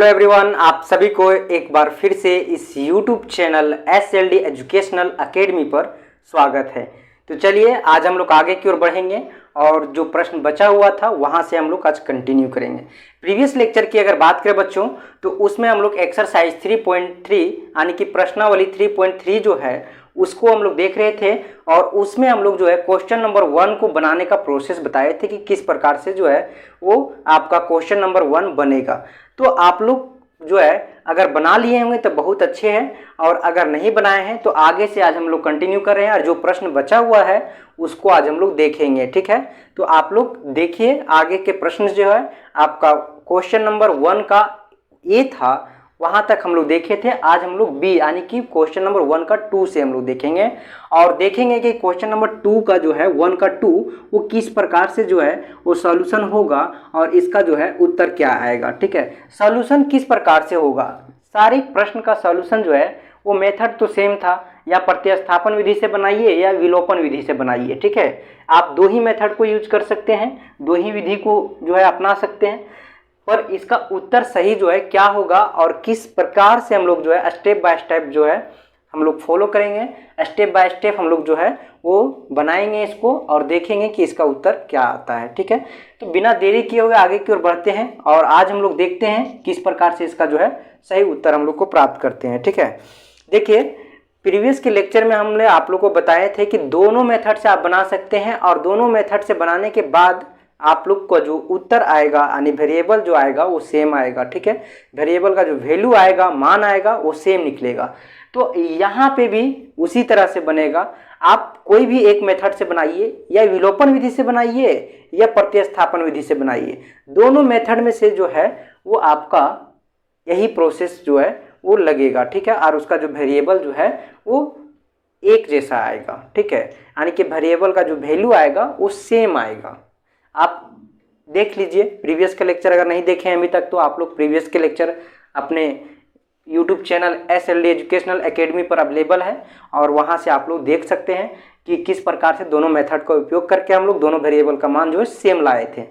Hello everyone, आप सभी को एक बार फिर से इस YouTube channel SLD educational academy पर स्वागत है। तो चलिए आज हम लोग आगे की ओर बढ़ेंगे और जो प्रश्न बचा हुआ था वहां से हम लोग आज कंटिन्यू करेंगे। प्रीवियस लेक्चर की अगर बात करें बच्चों, तो उसमें हम लोग एक्सरसाइज 3.3 यानी कि प्रश्नावली 3.3 जो है उसको हम लोग देख रहे थे और उसमें हम लोग जो है क्वेश्चन नंबर 1 को बनाने का प्रोसेस बताए थे कि किस प्रकार से जो है वो आपका क्वेश्चन नंबर 1 बनेगा। तो आप लोग जो है अगर बना लिए होंगे तो बहुत अच्छे हैं, और अगर नहीं बनाए हैं तो आगे से आज हम लोग कंटिन्यू कर रहे हैं और जो प्रश्न बचा हुआ है उसको आज हम लोग देखेंगे। ठीक है, तो आप लोग देखिए आगे के प्रश्न जो है आपका क्वेश्चन नंबर 1 का ए था वहां तक हम लोग देखे थे। आज हम लोग बी यानी कि क्वेश्चन नंबर 1 का 2 से हम लोग देखेंगे और देखेंगे कि क्वेश्चन नंबर 2 का जो है 1 का 2 वो किस प्रकार से जो है वो सॉल्यूशन होगा और इसका जो है उत्तर क्या आएगा। ठीक है, सॉल्यूशन किस प्रकार से होगा, सारे प्रश्न का सॉल्यूशन जो है वो मेथड तो सेम था, या प्रतिस्थापन विधि से बनाइए या विलोपन विधि से बनाइए। ठीक है, आप दो ही मेथड को यूज कर सकते हैं, दो ही विधि को जो है अपना सकते हैं, पर इसका उत्तर सही जो है क्या होगा और किस प्रकार से हम लोग जो है स्टेप बाय स्टेप जो है हम लोग फॉलो करेंगे, स्टेप बाय स्टेप हम लोग जो है वो बनाएंगे इसको और देखेंगे कि इसका उत्तर क्या आता है। ठीक है, तो बिना देरी किए हुए आगे की ओर बढ़ते हैं और आज हम लोग देखते हैं किस प्रकार से इसका जो है सही उत्तर हम लोग को प्राप्त करते हैं। ठीक है, देखिए प्रीवियस के लेक्चर में हमने आप लोग को बताए थे कि दोनों मेथड से आप बना सकते हैं और दोनों मेथड से बनाने के बाद आप लोग को जो उत्तर आएगा यानी वेरिएबल जो आएगा वो सेम आएगा। ठीक है, वेरिएबल का जो वैल्यू आएगा, मान आएगा, वो सेम निकलेगा। तो यहाँ पे भी उसी तरह से बनेगा। आप कोई भी एक मेथड से बनाइए, या विलोपन विधि से बनाइए या प्रतिस्थापन विधि से बनाइए, दोनों मेथड में से जो है वो आपका यही प्रोसेस जो है वो लगेगा। ठीक है, और उसका जो वेरिएबल जो है वो एक जैसा आएगा। ठीक है, यानी कि वेरिएबल का जो वैल्यू आएगा वो सेम आएगा। आप देख लीजिए प्रीवियस के लेक्चर, अगर नहीं देखे हैं अभी तक तो आप लोग प्रीवियस के लेक्चर अपने YouTube channel SLD educational academy पर अवेलेबल है और वहां से आप लोग देख सकते हैं कि किस प्रकार से दोनों मेथड का उपयोग करके हम लोग दोनों वेरिएबल का मान जो है सेम लाए थे।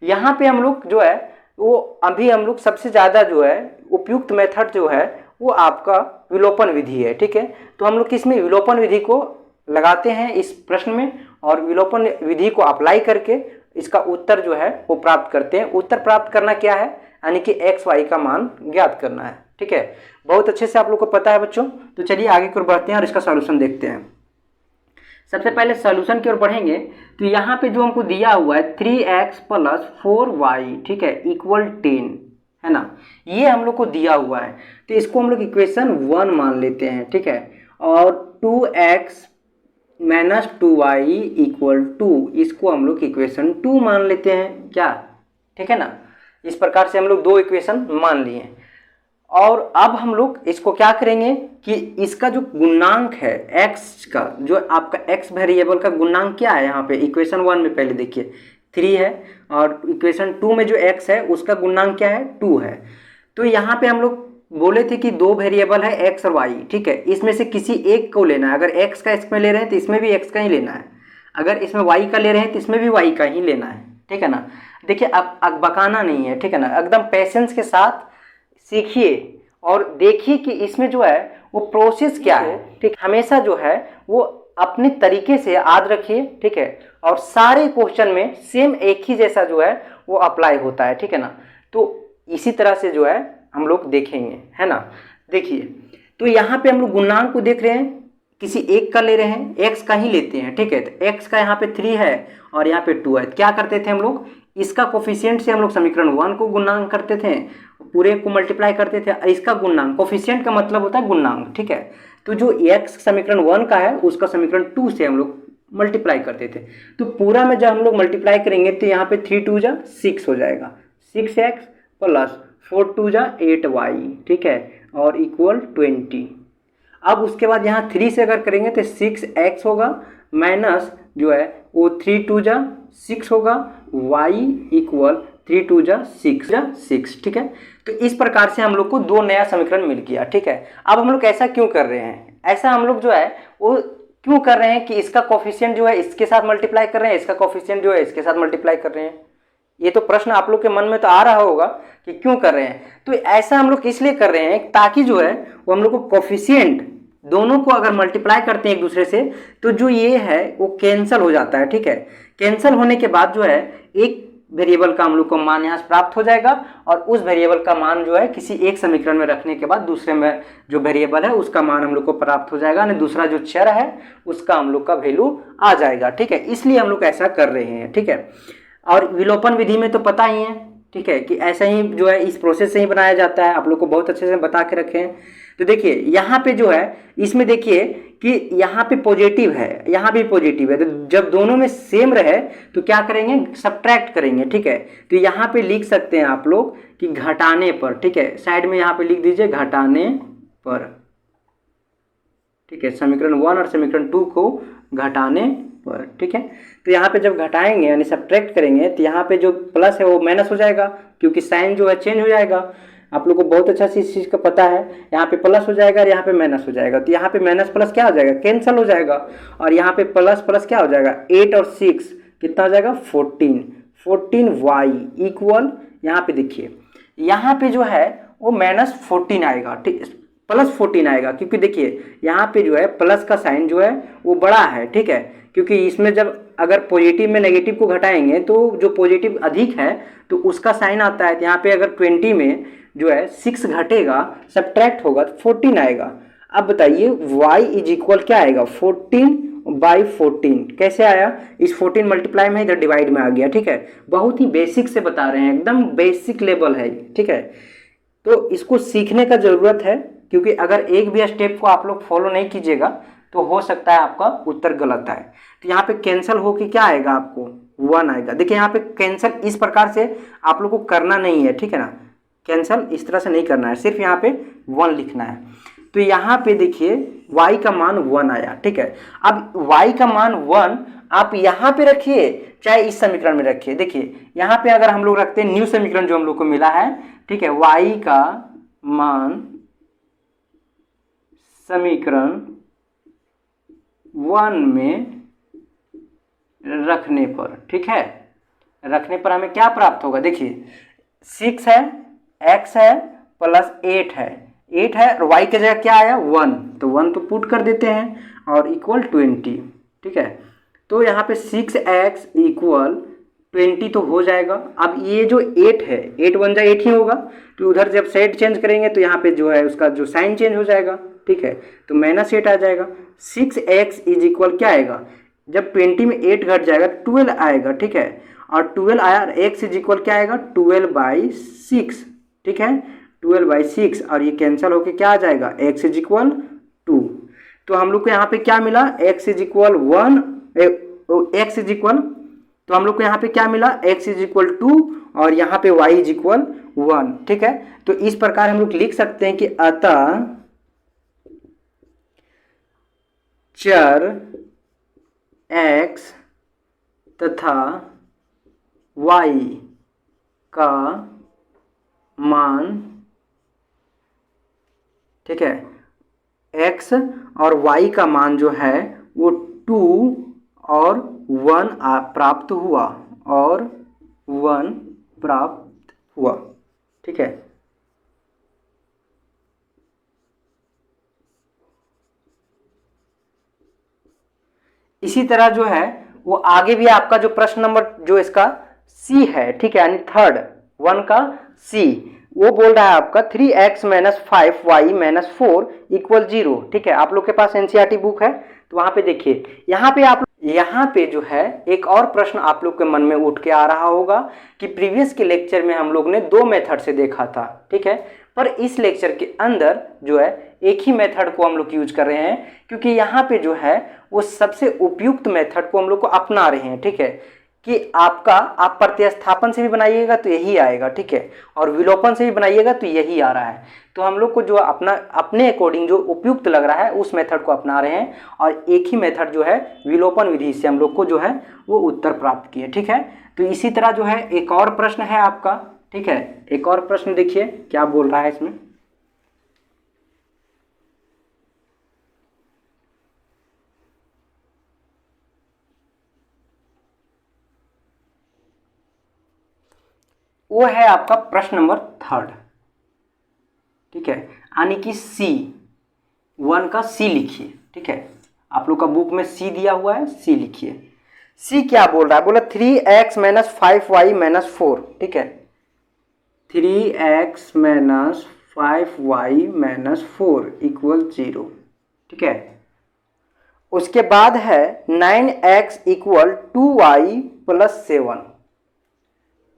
यहाँ पे हम लोग जो है वो अभी हम लोग सबसे ज़्यादा जो है उपयुक्त मेथड जो है वो आपका विलोपन विधि है। ठीक है, तो हम लोग किसमें विलोपन विधि को लगाते हैं इस प्रश्न में और विलोपन विधि को अप्लाई करके इसका उत्तर जो है वो प्राप्त करते हैं। उत्तर प्राप्त करना क्या है, यानी कि x y का मान ज्ञात करना है। ठीक है, बहुत अच्छे से आप लोग को पता है बच्चों। तो चलिए आगे की ओर बढ़ते हैं और इसका सॉल्यूशन देखते हैं। सबसे पहले सॉल्यूशन की ओर बढ़ेंगे तो यहाँ पे जो हमको दिया हुआ है 3x + 4y, ठीक है, इक्वल 10 है ना, ये हम लोग को दिया हुआ है। तो इसको हम लोग इक्वेशन 1 मान लेते हैं। ठीक है, और 2x - 2y = 2 इसको हम लोग इक्वेशन 2 मान लेते हैं क्या। ठीक है ना, इस प्रकार से हम लोग दो इक्वेशन मान लिए। और अब हम लोग इसको क्या करेंगे कि इसका जो गुणांक है x का, जो आपका x वेरिएबल का गुणांक क्या है, यहाँ पे इक्वेशन 1 में पहले देखिए 3 है और इक्वेशन 2 में जो x है उसका गुणांक क्या है, 2 है। तो यहाँ पे हम लोग बोले थे कि दो वेरिएबल है x और y। ठीक है, इसमें से किसी एक को लेना है। अगर x का x में ले रहे हैं तो इसमें भी x का ही लेना है, अगर इसमें y का ले रहे हैं तो इसमें भी y का ही लेना है। ठीक है ना, देखिए अब बकाना नहीं है। ठीक है ना, एकदम पेशेंस के साथ सीखिए और देखिए कि इसमें जो है वो प्रोसेस क्या है। ठीक, हमेशा जो है वो अपने तरीके से याद रखिए। ठीक है, और सारे क्वेश्चन में सेम एक ही जैसा जो है वो अप्लाई होता है। ठीक है ना, तो इसी तरह से जो है हम लोग देखेंगे, है ना। देखिए तो यहाँ पे हम लोग गुणांक को देख रहे हैं, किसी एक का ले रहे हैं, x का ही लेते हैं। ठीक है, तो x का यहाँ पे 3 है और यहाँ पे 2 है। क्या करते थे हम लोग, इसका कोफिशिएंट से हम लोग समीकरण 1 को गुणांक करते थे, पूरे को मल्टीप्लाई करते थे। और इसका गुणांक, कोफिशिएंट का मतलब होता है गुणांक। ठीक है, तो जो x समीकरण 1 का है उसका समीकरण 2 से हम लोग मल्टीप्लाई करते थे। तो पूरा में जब हम लोग मल्टीप्लाई करेंगे तो यहाँ पे 3 2 जा 6 हो जाएगा, 6x + 4 2 जा 8y। ठीक है, और इक्वल 20। अब उसके बाद यहाँ 3 से अगर करेंगे तो 6x होगा, माइनस जो है वो 3 2 जा 6 होगा, y = 3 2 जा 6। ठीक है, तो इस प्रकार से हम लोग को दो नया समीकरण मिल गया। ठीक है, अब हम लोग ऐसा क्यों कर रहे हैं, ऐसा हम लोग जो है वो क्यों कर रहे हैं कि इसका कोफिशिएंट जो है इसके साथ मल्टीप्लाई कर रहे हैं, इसका कोफिशिएंट जो है इसके साथ मल्टीप्लाई कर रहे हैं। ये तो प्रश्न आप लोग के मन में तो आ रहा होगा कि क्यों कर रहे हैं। तो ऐसा हम लोग इसलिए कर रहे हैं ताकि जो है वो हम लोग को कोफिशिएंट दोनों को अगर मल्टीप्लाई करते हैं एक दूसरे से तो जो ये है वो कैंसिल हो जाता है, ठीक है। कैंसिल होने के बाद जो है एक वेरिएबल का हम लोग को मान यहाँ से प्राप्त हो जाएगा और उस वेरिएबल का मान जो है किसी एक समीकरण में रखने के बाद दूसरे में जो वेरिएबल है उसका मान हम लोग को प्राप्त हो जाएगा, यानी दूसरा जो चर है उसका हम लोग का वैल्यू आ जाएगा, ठीक है। इसलिए हम लोग ऐसा कर रहे हैं, ठीक है। और विलोपन विधि में तो पता ही है, ठीक है, कि ऐसा ही जो है इस प्रोसेस से ही बनाया जाता है, आप लोग को बहुत अच्छे से बता के रखे हैं। तो देखिए यहाँ पे जो है इसमें देखिए कि यहाँ पे पॉजिटिव है, यहाँ भी पॉजिटिव है, तो जब दोनों में सेम रहे तो क्या करेंगे, सब्ट्रैक्ट करेंगे, ठीक है। तो यहाँ पे लिख सकते हैं आप लोग कि घटाने पर, ठीक है, साइड में यहाँ पे लिख दीजिए घटाने पर, ठीक है, समीकरण 1 और समीकरण 2 को घटाने पर, ठीक है। तो यहाँ पे जब घटाएंगे यानी सब्ट्रैक्ट करेंगे तो यहाँ पे जो प्लस है वो माइनस हो जाएगा क्योंकि साइन जो है चेंज हो जाएगा। आप लोग को बहुत अच्छा से इस चीज़ का पता है, यहाँ पे प्लस हो जाएगा और यहाँ पे माइनस हो जाएगा, तो यहाँ पे माइनस प्लस क्या हो जाएगा, कैंसिल हो जाएगा, और यहाँ पे प्लस प्लस क्या हो जाएगा, 8 और 6 कितना हो जाएगा, 14y इक्वल, यहाँ पे देखिए यहाँ पे जो है वो -14 आएगा, ठीक, +14 आएगा, क्योंकि देखिए यहाँ पे जो है प्लस का साइन जो है वो बड़ा है, ठीक है, क्योंकि इसमें जब अगर पॉजिटिव में नेगेटिव को घटाएंगे तो जो पॉजिटिव अधिक है तो उसका साइन आता है। तो यहाँ पे अगर 20 में जो है 6 घटेगा, सब्ट्रैक्ट होगा तो 14 आएगा। अब बताइए y इज इक्वल क्या आएगा, 14/14 कैसे आया, इस 14 मल्टीप्लाई में इधर डिवाइड में आ गया, ठीक है। बहुत ही बेसिक से बता रहे हैं, एकदम बेसिक लेवल है, ठीक है। तो इसको सीखने का जरूरत है क्योंकि अगर एक भी स्टेप को आप लोग फॉलो नहीं कीजिएगा तो हो सकता है आपका उत्तर गलत आए। तो यहाँ पे कैंसिल होके क्या आएगा, आपको 1 आएगा। देखिए यहाँ पे कैंसिल इस प्रकार से आप लोग को करना नहीं है, ठीक है ना, कैंसिल इस तरह से नहीं करना है, सिर्फ यहाँ पे 1 लिखना है। तो यहाँ पे देखिए y का मान 1 आया, ठीक है। अब y का मान 1 आप यहाँ पे रखिए चाहे इस समीकरण में रखिए। देखिए यहाँ पे अगर हम लोग रखते हैं न्यू समीकरण जो हम लोग को मिला है, ठीक है, y का मान समीकरण 1 में रखने पर, ठीक है, रखने पर हमें क्या प्राप्त होगा, देखिए 6 है, x है, +8 है, 8 है और y की जगह क्या आया 1, तो 1 तो पुट कर देते हैं और इक्वल 20, ठीक है। तो यहाँ पे 6x इक्वल 20 तो हो जाएगा। अब ये जो 8 है, 8 1 जा 8 ही होगा, तो उधर जब साइड चेंज करेंगे तो यहाँ पे जो है उसका जो साइन चेंज हो जाएगा, ठीक है, तो -8 आ जाएगा। 6x इज इक्वल क्या आएगा, जब 20 में 8 घट जाएगा 12 आएगा, ठीक है, और 12 आया और x इज इक्वल क्या आएगा 12/6, ठीक है, 12/6 और ये कैंसिल होके क्या आ जाएगा x इज इक्वल 2। तो हम लोग को यहाँ पे क्या मिला, x is equal 1, x is equal, तो हम लोग को यहाँ पे क्या मिला, x इज इक्वल 2 और यहाँ पे y इज इक्वल 1, ठीक है। तो इस प्रकार हम लोग लिख सकते हैं कि अतः चर x तथा y का मान, ठीक है, x और y का मान जो है वो 2 और 1 प्राप्त हुआ और 1 प्राप्त हुआ, ठीक है। इसी तरह जो है वो आगे भी आपका जो प्रश्न नंबर जो इसका सी है, ठीक है, यानी थर्ड 1 का सी, वो बोल रहा है आपका 3x - 5y - 4 = 0, ठीक है। आप लोग के पास एनसीईआरटी बुक है तो वहां पे देखिए, यहाँ पे जो है एक और प्रश्न आप लोग के मन में उठ के आ रहा होगा कि प्रीवियस के लेक्चर में हम लोग ने 2 मेथड से देखा था, ठीक है, पर इस लेक्चर के अंदर जो है एक ही मेथड को हम लोग यूज कर रहे हैं क्योंकि यहाँ पे जो है वो सबसे उपयुक्त मेथड को हम लोग को अपना रहे हैं, ठीक है, कि आप प्रतिस्थापन से भी बनाइएगा तो यही आएगा, ठीक है, और विलोपन से भी बनाइएगा तो यही आ रहा है। तो हम लोग को जो अपने अकॉर्डिंग जो उपयुक्त लग रहा है उस मेथड को अपना रहे हैं और एक ही मेथड जो है विलोपन विधि से हम लोग को जो है वो उत्तर प्राप्त किए, ठीक है। तो इसी तरह जो है एक और प्रश्न है आपका, ठीक है, एक और प्रश्न देखिए क्या बोल रहा है इसमें। वो है आपका प्रश्न नंबर 3, ठीक है, यानी कि C1 का C लिखिए, ठीक है, आप लोग का बुक में C दिया हुआ है, C लिखिए। C क्या बोल रहा है, बोला 3x - 5y - 4, ठीक है, 3x - 5y - 4 = 0, ठीक है। उसके बाद है 9x = 2y + 7,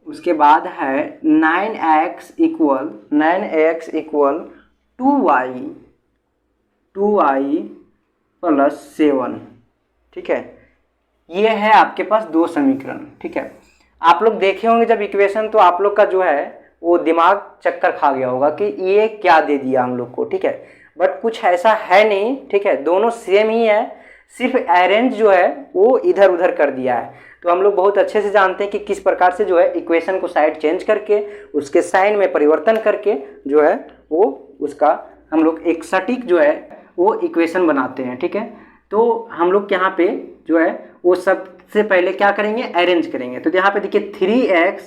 उसके बाद है 9x = 2y + 7, ठीक है। ये है आपके पास दो समीकरण, ठीक है। आप लोग देखे होंगे जब इक्वेशन, तो आप लोग का जो है वो दिमाग चक्कर खा गया होगा कि ये क्या दे दिया हम लोग को, ठीक है। बट कुछ ऐसा है नहीं, ठीक है, दोनों सेम ही है, सिर्फ अरेंज जो है वो इधर उधर कर दिया है। तो हम लोग बहुत अच्छे से जानते हैं कि किस प्रकार से जो है इक्वेशन को साइड चेंज करके उसके साइन में परिवर्तन करके जो है वो उसका हम लोग एक सटीक जो है वो इक्वेशन बनाते हैं, ठीक है। तो हम लोग यहाँ पे जो है वो सबसे पहले क्या करेंगे, अरेंज करेंगे। तो यहाँ पे देखिए 3x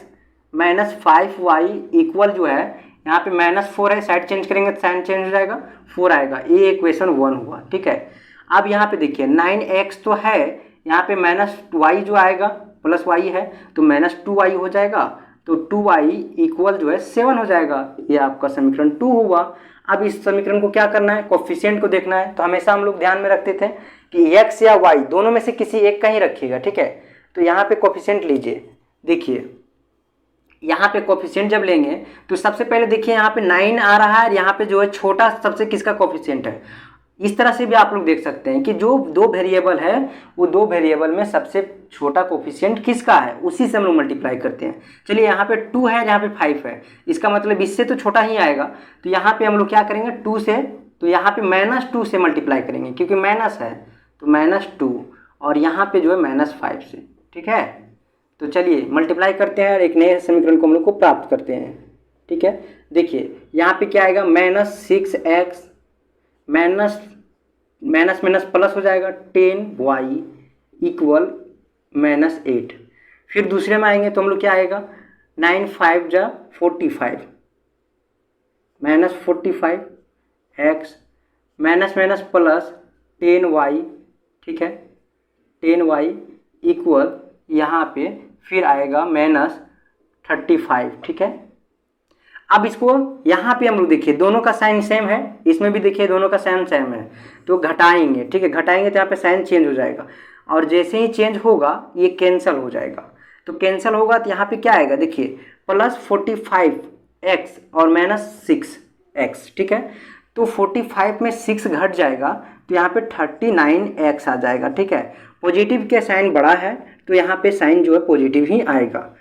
- 5y इक्वल जो है यहाँ पे -4 है, साइड चेंज करेंगे तो साइन चेंज हो जाएगा, 4 आएगा, ये इक्वेशन 1 हुआ, ठीक है। अब यहाँ पे देखिए 9x तो है, यहाँ पे -y जो आएगा +y है तो -2y हो जाएगा, तो 2y इक्वल जो है 7 हो जाएगा, ये आपका समीकरण 2 हुआ। अब इस समीकरण को क्या करना है, कोफिशिएंट को देखना है। तो हमेशा हम लोग ध्यान में रखते थे कि x या y दोनों में से किसी एक का ही रखिएगा, ठीक है। तो यहाँ पे कोफिशिएंट लीजिए, देखिए यहाँ पे कोफिशिएंट जब लेंगे तो सबसे पहले देखिए यहाँ पे 9 आ रहा है, यहाँ पे जो है छोटा सबसे किसका कोफिशिएंट है। इस तरह से भी आप लोग देख सकते हैं कि जो दो वेरिएबल है वो दो वेरिएबल में सबसे छोटा कोफिशिएंट किसका है, उसी से हम लोग मल्टीप्लाई करते हैं। चलिए यहाँ पे 2 है, यहाँ पे 5 है, इसका मतलब इससे तो छोटा ही आएगा। तो यहाँ पे हम लोग क्या करेंगे 2 से, तो यहाँ पे -2 से मल्टीप्लाई करेंगे क्योंकि माइनस है, तो -2 और यहाँ पे जो है -5 से, ठीक है। तो चलिए मल्टीप्लाई करते हैं और एक नए समीकरण को हम लोग को प्राप्त करते हैं, ठीक है। देखिए यहाँ पे क्या आएगा, -6x माइनस प्लस हो जाएगा 10y इक्वल -8। फिर दूसरे में आएंगे तो हम लोग क्या आएगा, 9 5 जा 45 -45x माइनस प्लस 10y, ठीक है, 10y इक्वल यहाँ पे फिर आएगा -35, ठीक है। अब इसको यहाँ पे हम लोग देखिए दोनों का साइन सेम है, इसमें भी देखिए दोनों का साइन सेम है, तो घटाएंगे, ठीक है, घटाएंगे तो यहाँ पे साइन चेंज हो जाएगा और जैसे ही चेंज होगा ये कैंसिल हो जाएगा। तो कैंसिल होगा तो यहाँ पे क्या आएगा, देखिए +45x और -6x, ठीक है। तो 45 में 6 घट जाएगा तो यहाँ पे 39x आ जाएगा, ठीक है। पॉजिटिव के साइन बड़ा है तो यहाँ पे साइन जो है पॉजिटिव ही आएगा।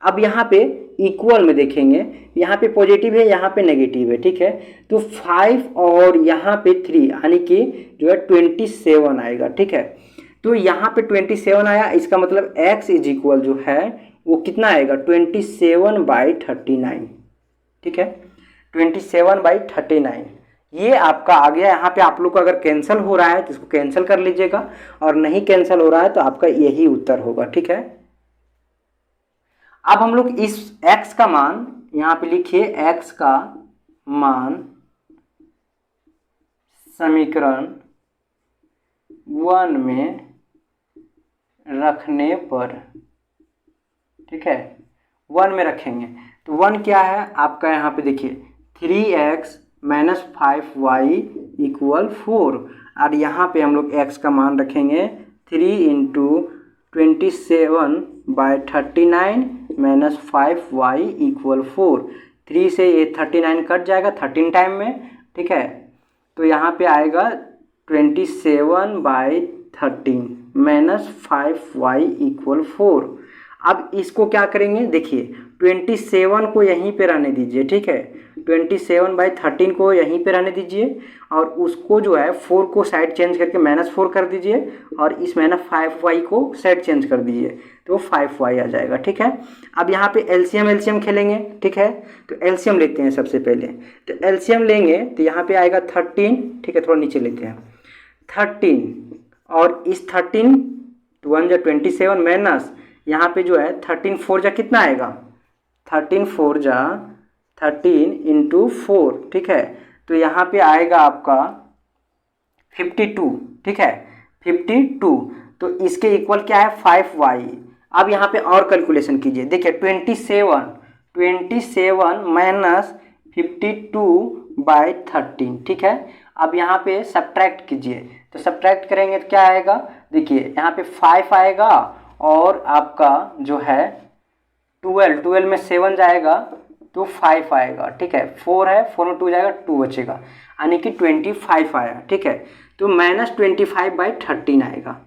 अब यहाँ पे इक्वल में देखेंगे, यहाँ पे पॉजिटिव है, यहाँ पे नेगेटिव है, ठीक है। तो 5 और यहाँ पे 3 यानी कि जो है 27 आएगा, ठीक है। तो यहाँ पे 27 आया, इसका मतलब x इज इक्वल जो है वो कितना आएगा 27/39, ठीक है, 27/39 ये आपका आ गया। यहाँ पे आप लोग को अगर कैंसिल हो रहा है तो इसको कैंसिल कर लीजिएगा और नहीं कैंसिल हो रहा है तो आपका यही उत्तर होगा, ठीक है। अब हम लोग इस x का मान यहाँ पे लिखिए, x का मान समीकरण 1 में रखने पर, ठीक है, 1 में रखेंगे तो 1 क्या है आपका, यहाँ पे देखिए 3x - 5y इक्वल 4 और यहाँ पे हम लोग x का मान रखेंगे 3 × 27/39 - 5y इक्वल 4। 3 से ये 39 कट जाएगा 13 टाइम में, ठीक है। तो यहाँ पे आएगा 27/13 - 5y इक्वल 4। अब इसको क्या करेंगे, देखिए 27 को यहीं पे रहने दीजिए, ठीक है, 27/13 को यहीं पे रहने दीजिए और उसको जो है 4 को साइड चेंज करके -4 कर दीजिए और इस -5y को साइड चेंज कर दीजिए तो 5y आ जाएगा, ठीक है। अब यहाँ पे एलसीएम खेलेंगे, ठीक है। तो एलसीएम लेते हैं सबसे पहले, तो एलसीएम लेंगे तो यहाँ पे आएगा 13, ठीक है, थोड़ा नीचे लेते हैं 13 और इस 13 1 जा 27 माइनस यहाँ पे जो है 13 4 जा कितना आएगा 13 4 जा 13 इंटू 4, ठीक है। तो यहाँ पे आएगा आपका 52, ठीक है, 52। तो इसके इक्वल क्या है 5y। अब यहाँ पे और कैलकुलेशन कीजिए, देखिए 27 माइनस 52/13, ठीक है। अब यहाँ पे सब्ट्रैक्ट कीजिए, तो सब्ट्रैक्ट करेंगे तो क्या आएगा, देखिए यहाँ पे 5 आएगा और आपका जो है 12 में 7 जाएगा तो 5 आएगा, ठीक है। 4 है, 4 में 2 जाएगा, 2 बचेगा, यानी कि 25 आया, ठीक है। तो -25/13 आएगा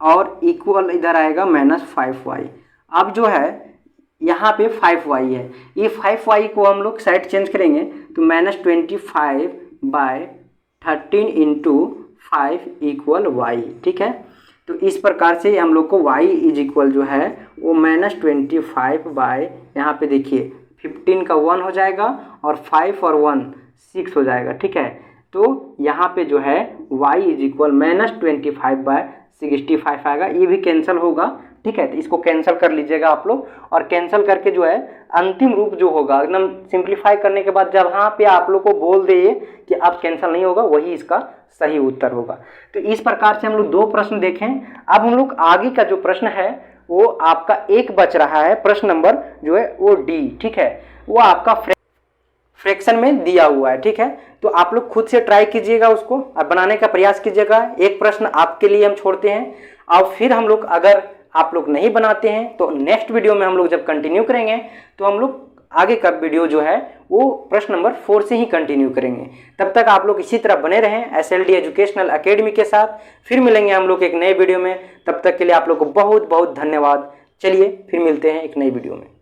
और इक्वल इधर आएगा -5y। अब जो है यहाँ पे 5y है, ये 5y को हम लोग साइड चेंज करेंगे तो -25/13 इंटू 5 इक्वल y, ठीक है। तो इस प्रकार से हम लोग को y इज इक्वल जो है वो -25 यहाँ पे देखिए 15 का 1 हो जाएगा और 5 और 1 6 हो जाएगा, ठीक है। तो यहाँ पे जो है y इज इक्वल -25/65 आएगा, ये भी कैंसिल होगा, ठीक है। तो इसको कैंसिल कर लीजिएगा आप लोग, और कैंसिल करके जो है अंतिम रूप जो होगा एकदम सिंप्लीफाई करने के बाद जब यहाँ पे आप लोग को बोल दे कि अब कैंसिल नहीं होगा, वही इसका सही उत्तर होगा। तो इस प्रकार से हम लोग 2 प्रश्न देखें। अब हम लोग आगे का जो प्रश्न है वो आपका एक बच रहा है, प्रश्न नंबर जो है वो डी, ठीक है। वो आपका फ्रैक्शन में दिया हुआ है, ठीक है। तो आप लोग खुद से ट्राई कीजिएगा, उसको और बनाने का प्रयास कीजिएगा। एक प्रश्न आपके लिए हम छोड़ते हैं, और फिर हम लोग अगर आप लोग नहीं बनाते हैं तो नेक्स्ट वीडियो में हम लोग जब कंटिन्यू करेंगे तो हम लोग आगे का वीडियो जो है वो प्रश्न नंबर 4 से ही कंटिन्यू करेंगे। तब तक आप लोग इसी तरह बने रहें SLD एजुकेशनल अकेडमी के साथ। फिर मिलेंगे हम लोग एक नए वीडियो में, तब तक के लिए आप लोग को बहुत बहुत धन्यवाद। चलिए फिर मिलते हैं एक नई वीडियो में।